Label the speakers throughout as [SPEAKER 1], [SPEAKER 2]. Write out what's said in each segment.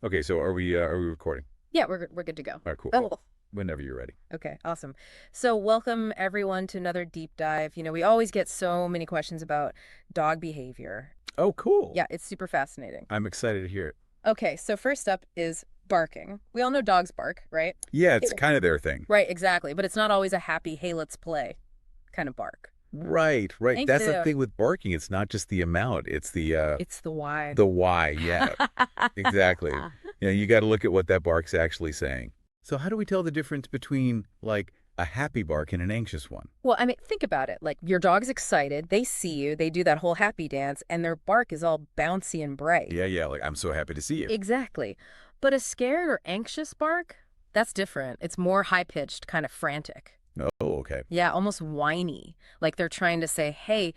[SPEAKER 1] Okay, so are we recording?
[SPEAKER 2] Yeah, we're good to go.
[SPEAKER 1] All right, cool.
[SPEAKER 2] Oh,
[SPEAKER 1] Whenever you're ready.
[SPEAKER 2] okay, awesome. So welcome everyone to another deep dive. We always get so many questions about dog behavior.
[SPEAKER 1] Oh, cool.
[SPEAKER 2] Yeah, it's super fascinating.
[SPEAKER 1] I'm excited to hear it.
[SPEAKER 2] Okay, so first up is barking. We all know dogs bark, right?
[SPEAKER 1] Yeah, it's
[SPEAKER 2] It-
[SPEAKER 1] kind of their thing.
[SPEAKER 2] right, exactly. But it's not always a happy, hey, let's play kind of bark.
[SPEAKER 1] Right, right.
[SPEAKER 2] Thank
[SPEAKER 1] That's the
[SPEAKER 2] you.
[SPEAKER 1] thing with barking. It's not just the amount, it's
[SPEAKER 2] It's the why.
[SPEAKER 1] the why. Yeah, exactly. You got to look at what that bark's actually saying. So how do we tell the difference between like a happy bark and an anxious one?
[SPEAKER 2] Well, I mean, think about it. Like your dog's excited, they see you, they do that whole happy dance, and their bark is all bouncy and bright.
[SPEAKER 1] Yeah, yeah, like I'm so happy to see you.
[SPEAKER 2] Exactly. But a scared or anxious bark, that's different. It's more high-pitched, kind of frantic.
[SPEAKER 1] Oh, okay.
[SPEAKER 2] Yeah, almost whiny. Like they're trying to say, hey,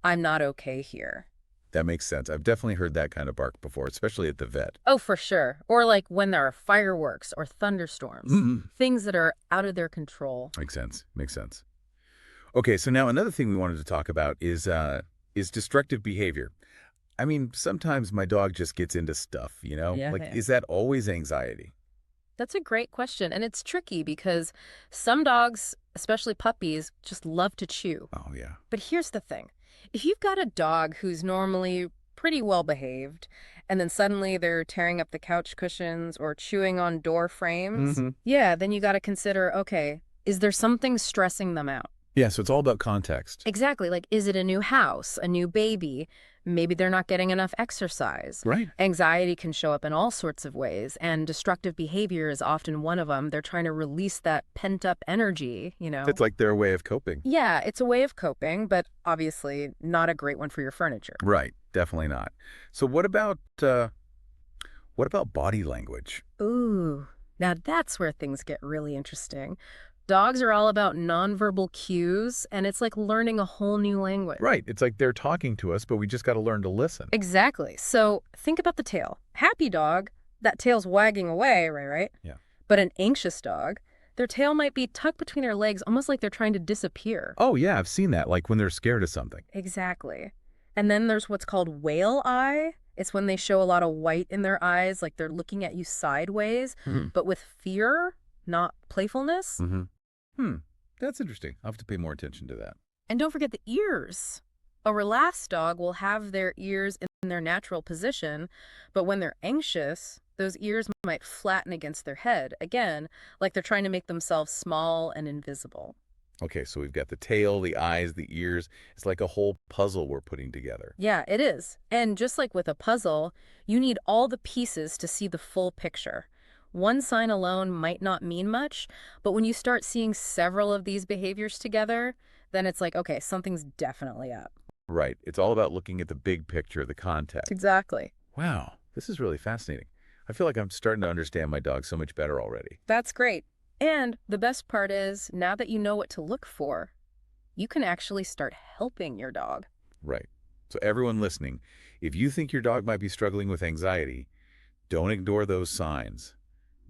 [SPEAKER 2] I'm not okay here.
[SPEAKER 1] That makes sense. I've definitely heard that kind of bark before, especially at the vet.
[SPEAKER 2] Oh, for sure. Or like when there are fireworks or thunderstorms, things that are out of their control.
[SPEAKER 1] Makes sense. Makes sense. Okay, so now another thing we wanted to talk about is destructive behavior. I mean, sometimes my dog just gets into stuff, you know?
[SPEAKER 2] Yeah,
[SPEAKER 1] Like,
[SPEAKER 2] yeah.
[SPEAKER 1] is that always anxiety?
[SPEAKER 2] That's a great question. And it's tricky because some dogs, especially puppies, just love to chew.
[SPEAKER 1] Oh, yeah.
[SPEAKER 2] But here's the thing. If you've got a dog who's normally pretty well behaved, and then suddenly they're tearing up the couch cushions or chewing on door frames,
[SPEAKER 1] hmm
[SPEAKER 2] yeah, then you got to consider, okay, is there something stressing them out?
[SPEAKER 1] Yeah, so it's all about context.
[SPEAKER 2] Exactly. Like, is it a new house, a new baby? Maybe they're not getting enough exercise.
[SPEAKER 1] Right.
[SPEAKER 2] Anxiety can show up in all sorts of ways, and destructive behavior is often one of them. They're trying to release that pent-up energy.
[SPEAKER 1] It's like their way of coping.
[SPEAKER 2] Yeah, it's a way of coping, but obviously not a great one for your furniture.
[SPEAKER 1] Right. Definitely not. So what about body language?
[SPEAKER 2] Ooh, now that's where things get really interesting. Dogs are all about nonverbal cues, and it's like learning a whole new language.
[SPEAKER 1] Right. It's like they're talking to us, but we just got to learn to listen.
[SPEAKER 2] Exactly. So think about the tail. Happy dog, that tail's wagging away, right?
[SPEAKER 1] Yeah.
[SPEAKER 2] But an anxious dog, their tail might be tucked between their legs, almost like they're trying to disappear.
[SPEAKER 1] Oh, yeah, I've seen that, like when they're scared of something.
[SPEAKER 2] Exactly. And then there's what's called whale eye. It's when they show a lot of white in their eyes, like they're looking at you sideways, but with fear, not playfulness.
[SPEAKER 1] Mm-hmm. Hmm. That's interesting. I'll have to pay more attention to that.
[SPEAKER 2] And don't forget the ears. A relaxed dog will have their ears in their natural position, but when they're anxious, those ears might flatten against their head, again, like they're trying to make themselves small and invisible.
[SPEAKER 1] Okay, so we've got the tail, the eyes, the ears. It's like a whole puzzle we're putting together.
[SPEAKER 2] Yeah, it is. And just like with a puzzle, you need all the pieces to see the full picture. One sign alone might not mean much, but when you start seeing several of these behaviors together, then it's like, okay, something's definitely up.
[SPEAKER 1] Right. It's all about looking at the big picture, the context.
[SPEAKER 2] Exactly.
[SPEAKER 1] Wow, this is really fascinating. I feel like I'm starting to understand my dog so much better already.
[SPEAKER 2] That's great. And the best part is, now that you know what to look for, you can actually start helping your dog.
[SPEAKER 1] Right. So everyone listening, if you think your dog might be struggling with anxiety, don't ignore those signs.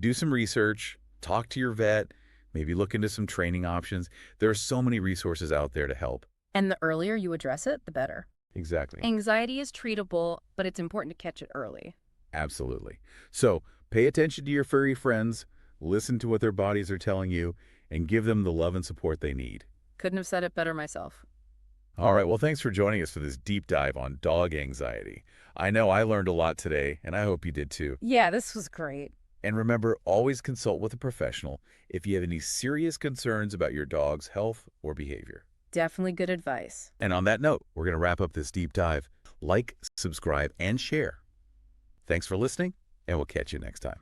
[SPEAKER 1] Do some research, talk to your vet, maybe look into some training options. There are so many resources out there to help.
[SPEAKER 2] And the earlier you address it, the better.
[SPEAKER 1] Exactly.
[SPEAKER 2] Anxiety is treatable, but it's important to catch it early.
[SPEAKER 1] Absolutely. So pay attention to your furry friends, listen to what their bodies are telling you, and give them the love and support they need.
[SPEAKER 2] Couldn't have said it better myself.
[SPEAKER 1] All right, well, thanks for joining us for this deep dive on dog anxiety. I know I learned a lot today, and I hope you did too.
[SPEAKER 2] Yeah, this was great.
[SPEAKER 1] And remember, always consult with a professional if you have any serious concerns about your dog's health or behavior.
[SPEAKER 2] Definitely good advice.
[SPEAKER 1] And on that note, we're going to wrap up this deep dive. Like, subscribe, and share. Thanks for listening, and we'll catch you next time.